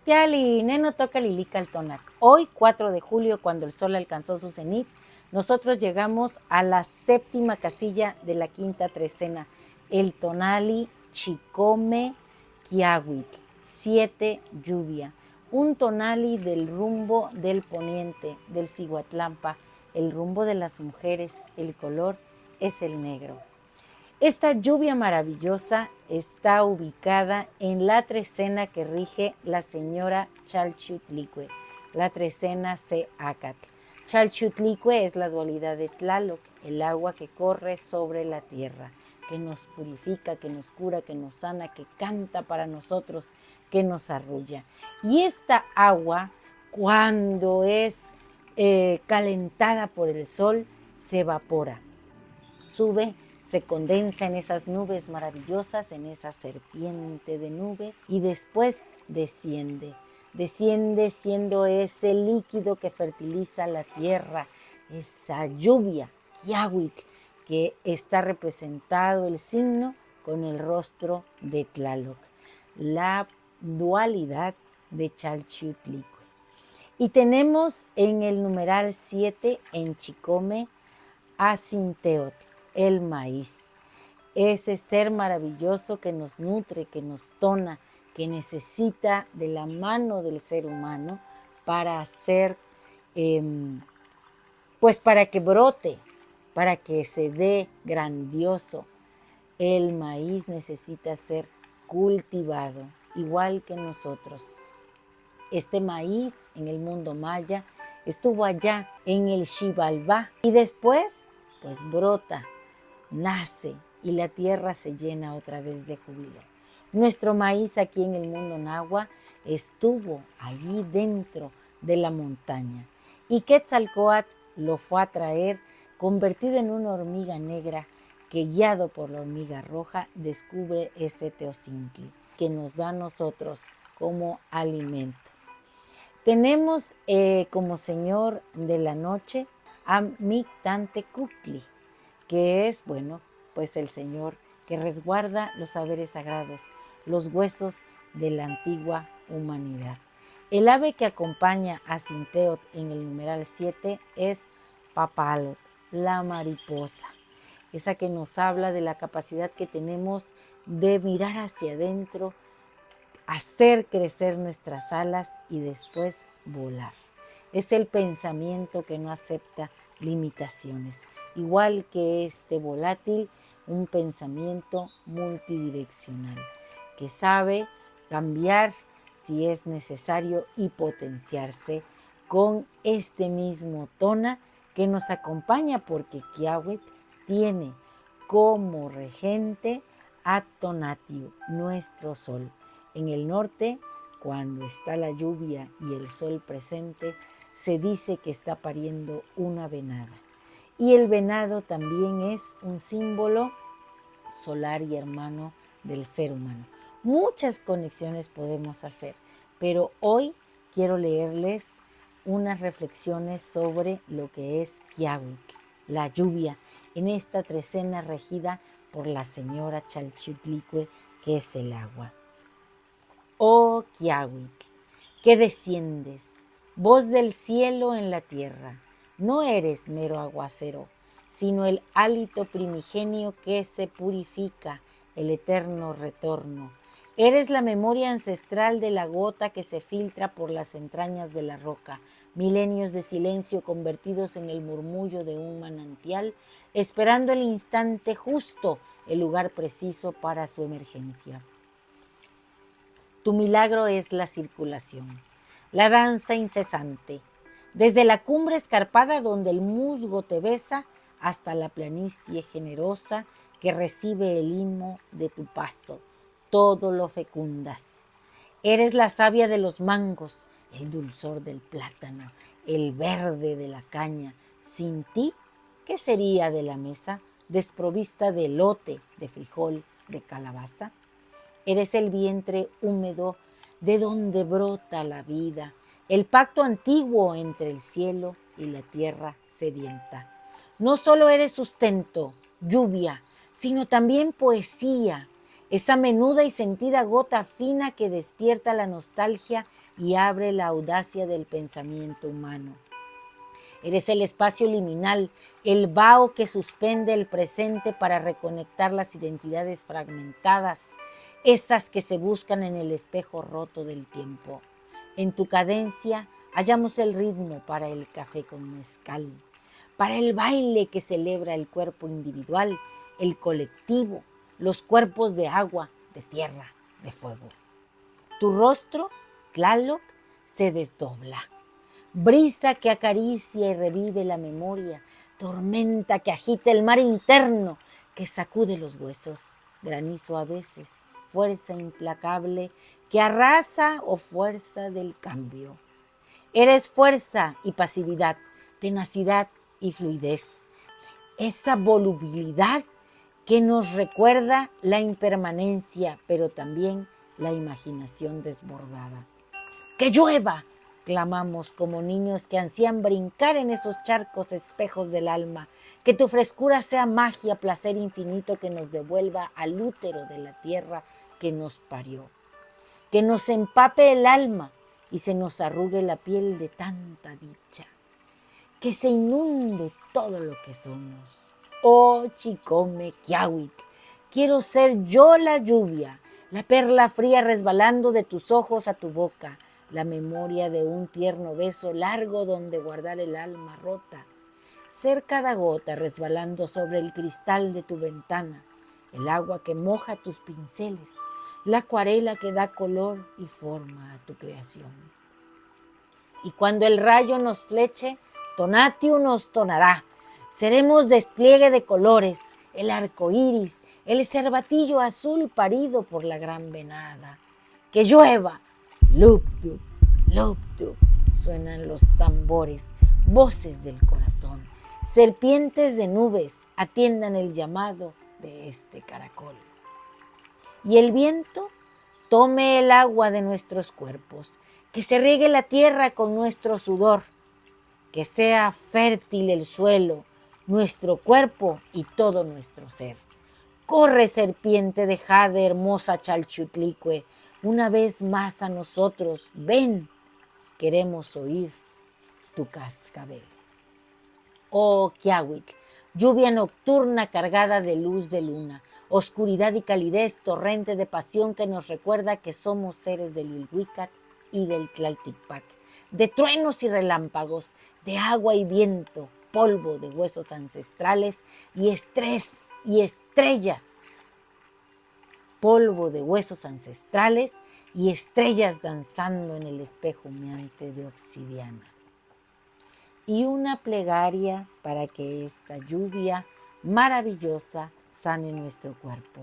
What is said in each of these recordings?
Tiali, neno toca lilica al tonac. Hoy, 4 de julio, cuando el sol alcanzó su cenit, nosotros llegamos a la séptima casilla de la quinta trecena, el tonali Chicome Quiahuitl, 7 lluvia, un tonali del rumbo del poniente, del Cihuatlampa, el rumbo de las mujeres, el color es el negro. Esta lluvia maravillosa está ubicada en la trecena que rige la señora Chalchutlicue, la trecena Seacatl. Chalchutlicue es la dualidad de Tlaloc, el agua que corre sobre la tierra, que nos purifica, que nos cura, que nos sana, que canta para nosotros, que nos arrulla. Y esta agua, cuando es calentada por el sol, se evapora, sube, se condensa en esas nubes maravillosas, en esa serpiente de nube, y después desciende. Desciende siendo ese líquido que fertiliza la tierra, esa lluvia, Quiahuitl, que está representado el signo con el rostro de Tlaloc, la dualidad de Chalchutlicue. Y tenemos en el numeral 7 en Chicome a Sinteotl, el maíz, ese ser maravilloso que nos nutre, que nos tona, que necesita de la mano del ser humano para hacer, pues para que brote, para que se dé grandioso. El maíz necesita ser cultivado, igual que nosotros. Este maíz en el mundo maya estuvo allá en el Xibalbá y después pues brota, nace y la tierra se llena otra vez de júbilo. Nuestro maíz aquí en el mundo nahua estuvo allí dentro de la montaña y Quetzalcóatl lo fue a traer convertido en una hormiga negra que, guiado por la hormiga roja, descubre ese teocintli que nos da a nosotros como alimento. Tenemos como señor de la noche a Mictlantecuhtli, que es, bueno, pues el señor que resguarda los saberes sagrados, los huesos de la antigua humanidad. El ave que acompaña a Sinteotl en el numeral 7 es Papalot, la mariposa, esa que nos habla de la capacidad que tenemos de mirar hacia adentro, hacer crecer nuestras alas y después volar. Es el pensamiento que no acepta limitaciones, igual que este volátil, un pensamiento multidireccional, que sabe cambiar si es necesario y potenciarse con este mismo tona que nos acompaña, porque Quiahuitl tiene como regente a Tonatiuh, nuestro sol. En el norte, cuando está la lluvia y el sol presente, se dice que está pariendo una venada. Y el venado también es un símbolo solar y hermano del ser humano. Muchas conexiones podemos hacer, pero hoy quiero leerles unas reflexiones sobre lo que es Quiahuitl, la lluvia, en esta trecena regida por la señora Chalchutlicue, que es el agua. Oh Quiahuitl, que desciendes, voz del cielo en la tierra, no eres mero aguacero, sino el hálito primigenio que se purifica, el eterno retorno. Eres la memoria ancestral de la gota que se filtra por las entrañas de la roca, milenios de silencio convertidos en el murmullo de un manantial, esperando el instante justo, el lugar preciso para su emergencia. Tu milagro es la circulación, la danza incesante, desde la cumbre escarpada donde el musgo te besa hasta la planicie generosa que recibe el limo de tu paso. Todo lo fecundas. Eres la savia de los mangos, el dulzor del plátano, el verde de la caña. Sin ti, ¿qué sería de la mesa desprovista de elote, de frijol, de calabaza? Eres el vientre húmedo de donde brota la vida, el pacto antiguo entre el cielo y la tierra sedienta. No solo eres sustento, lluvia, sino también poesía, esa menuda y sentida gota fina que despierta la nostalgia y abre la audacia del pensamiento humano. Eres el espacio liminal, el vaho que suspende el presente para reconectar las identidades fragmentadas, esas que se buscan en el espejo roto del tiempo. En tu cadencia hallamos el ritmo para el café con mezcal, para el baile que celebra el cuerpo individual, el colectivo, los cuerpos de agua, de tierra, de fuego. Tu rostro, Tlaloc, se desdobla. Brisa que acaricia y revive la memoria, tormenta que agita el mar interno, que sacude los huesos, granizo a veces, fuerza implacable que arrasa o fuerza del cambio. Eres fuerza y pasividad, tenacidad y fluidez. Esa volubilidad que nos recuerda la impermanencia, pero también la imaginación desbordada. ¡Que llueva!, clamamos como niños que ansían brincar en esos charcos espejos del alma. Que tu frescura sea magia, placer infinito que nos devuelva al útero de la tierra que nos parió. Que nos empape el alma y se nos arrugue la piel de tanta dicha. Que se inunde todo lo que somos. Oh Chicome Quiahuitl, quiero ser yo la lluvia, la perla fría resbalando de tus ojos a tu boca, la memoria de un tierno beso largo donde guardar el alma rota. Ser cada gota resbalando sobre el cristal de tu ventana, el agua que moja tus pinceles, la acuarela que da color y forma a tu creación. Y cuando el rayo nos fleche, Tonatiuh nos tonará. Seremos despliegue de colores, el arco iris, el cervatillo azul parido por la gran venada. Que llueva, Luptu, Luptu, suenan los tambores, voces del corazón. Serpientes de nubes, atiendan el llamado de este caracol. Y el viento tome el agua de nuestros cuerpos, que se riegue la tierra con nuestro sudor, que sea fértil el suelo, nuestro cuerpo y todo nuestro ser. Corre, serpiente de jade, hermosa Chalchutlicue, una vez más a nosotros, ven, queremos oír tu cascabel. Oh Quiahuitl, lluvia nocturna cargada de luz de luna, oscuridad y calidez, torrente de pasión que nos recuerda que somos seres del Ilhuicat y del Tlalticpac, de truenos y relámpagos, de agua y viento, polvo de huesos ancestrales y estrellas, polvo de huesos ancestrales y estrellas danzando en el espejo humeante de obsidiana. Y una plegaria para que esta lluvia maravillosa sane nuestro cuerpo.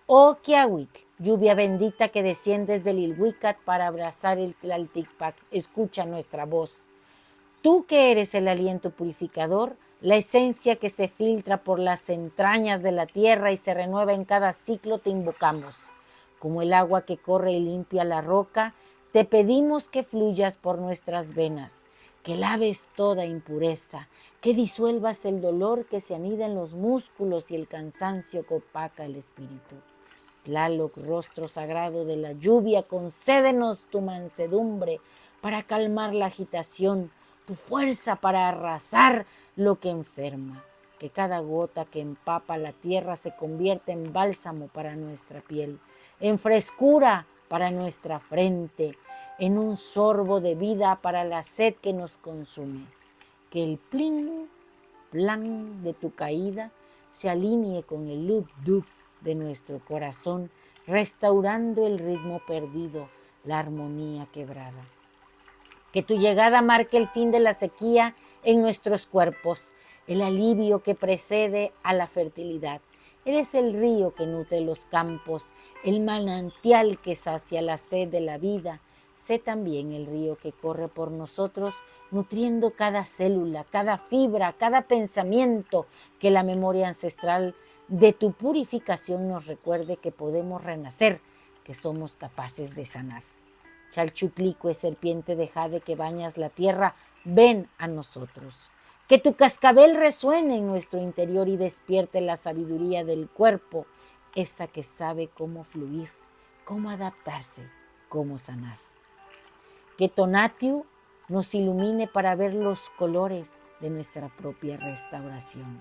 Oh Quiahuitl, lluvia bendita que desciendes del Ilhuicat para abrazar el Tlalticpac, escucha nuestra voz. Tú que eres el aliento purificador, la esencia que se filtra por las entrañas de la tierra y se renueva en cada ciclo, te invocamos. Como el agua que corre y limpia la roca, te pedimos que fluyas por nuestras venas, que laves toda impureza, que disuelvas el dolor que se anida en los músculos y el cansancio que opaca el espíritu. Tlaloc, rostro sagrado de la lluvia, concédenos tu mansedumbre para calmar la agitación, tu fuerza para arrasar lo que enferma, que cada gota que empapa la tierra se convierta en bálsamo para nuestra piel, en frescura para nuestra frente, en un sorbo de vida para la sed que nos consume. Que el plin, plan de tu caída se alinee con el lup-dup de nuestro corazón, restaurando el ritmo perdido, la armonía quebrada. Que tu llegada marque el fin de la sequía en nuestros cuerpos, el alivio que precede a la fertilidad. Eres el río que nutre los campos, el manantial que sacia la sed de la vida. Sé también el río que corre por nosotros, nutriendo cada célula, cada fibra, cada pensamiento, que la memoria ancestral de tu purificación nos recuerde que podemos renacer, que somos capaces de sanar. Chalchutlicue, serpiente de jade que bañas la tierra, ven a nosotros. Que tu cascabel resuene en nuestro interior y despierte la sabiduría del cuerpo, esa que sabe cómo fluir, cómo adaptarse, cómo sanar. Que Tonatiuh nos ilumine para ver los colores de nuestra propia restauración.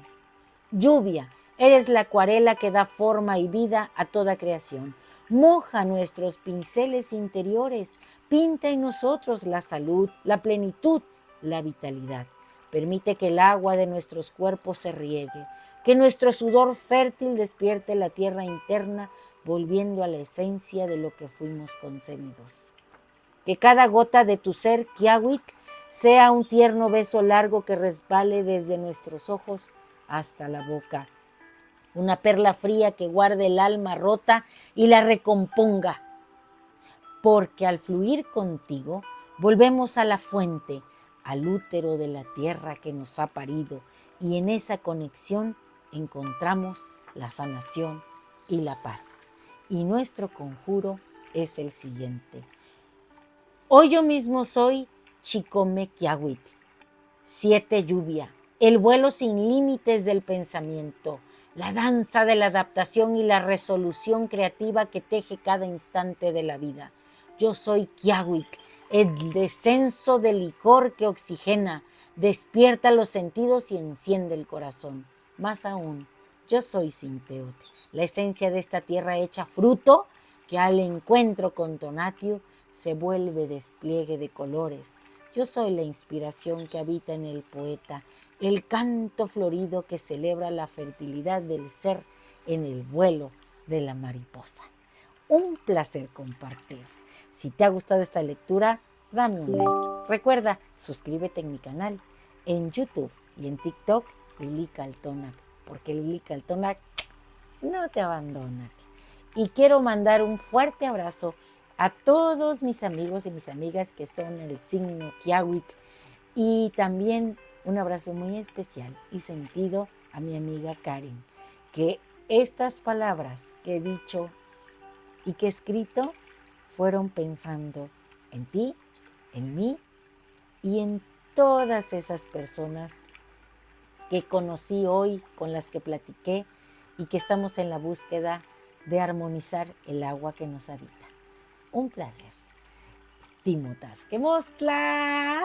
Lluvia, eres la acuarela que da forma y vida a toda creación. Moja nuestros pinceles interiores, pinta en nosotros la salud, la plenitud, la vitalidad. Permite que el agua de nuestros cuerpos se riegue, que nuestro sudor fértil despierte la tierra interna, volviendo a la esencia de lo que fuimos concebidos. Que cada gota de tu ser, Kiawit, sea un tierno beso largo que resbale desde nuestros ojos hasta la boca. Una perla fría que guarde el alma rota y la recomponga. Porque al fluir contigo, volvemos a la fuente, al útero de la tierra que nos ha parido, y en esa conexión encontramos la sanación y la paz. Y nuestro conjuro es el siguiente. Hoy yo mismo soy Xicome Kiawit, 7 lluvia, el vuelo sin límites del pensamiento, la danza de la adaptación y la resolución creativa que teje cada instante de la vida. Yo soy Kiawit, el descenso del licor que oxigena, despierta los sentidos y enciende el corazón. Más aún, yo soy Sinteot, la esencia de esta tierra hecha fruto que al encuentro con Tonatiuh se vuelve despliegue de colores. Yo soy la inspiración que habita en el poeta, el canto florido que celebra la fertilidad del ser en el vuelo de la mariposa. Un placer compartir. Si te ha gustado esta lectura, dame un like. Recuerda, suscríbete en mi canal, en YouTube y en TikTok, Lili Caltonac, porque Lili Caltonac no te abandona. Y quiero mandar un fuerte abrazo a todos mis amigos y mis amigas que son el signo Kiawit, y también un abrazo muy especial y sentido a mi amiga Karen, que estas palabras que he dicho y que he escrito fueron pensando en ti, en mí y en todas esas personas que conocí hoy, con las que platiqué y que estamos en la búsqueda de armonizar el agua que nos habita. Un placer. Timotas que mostla.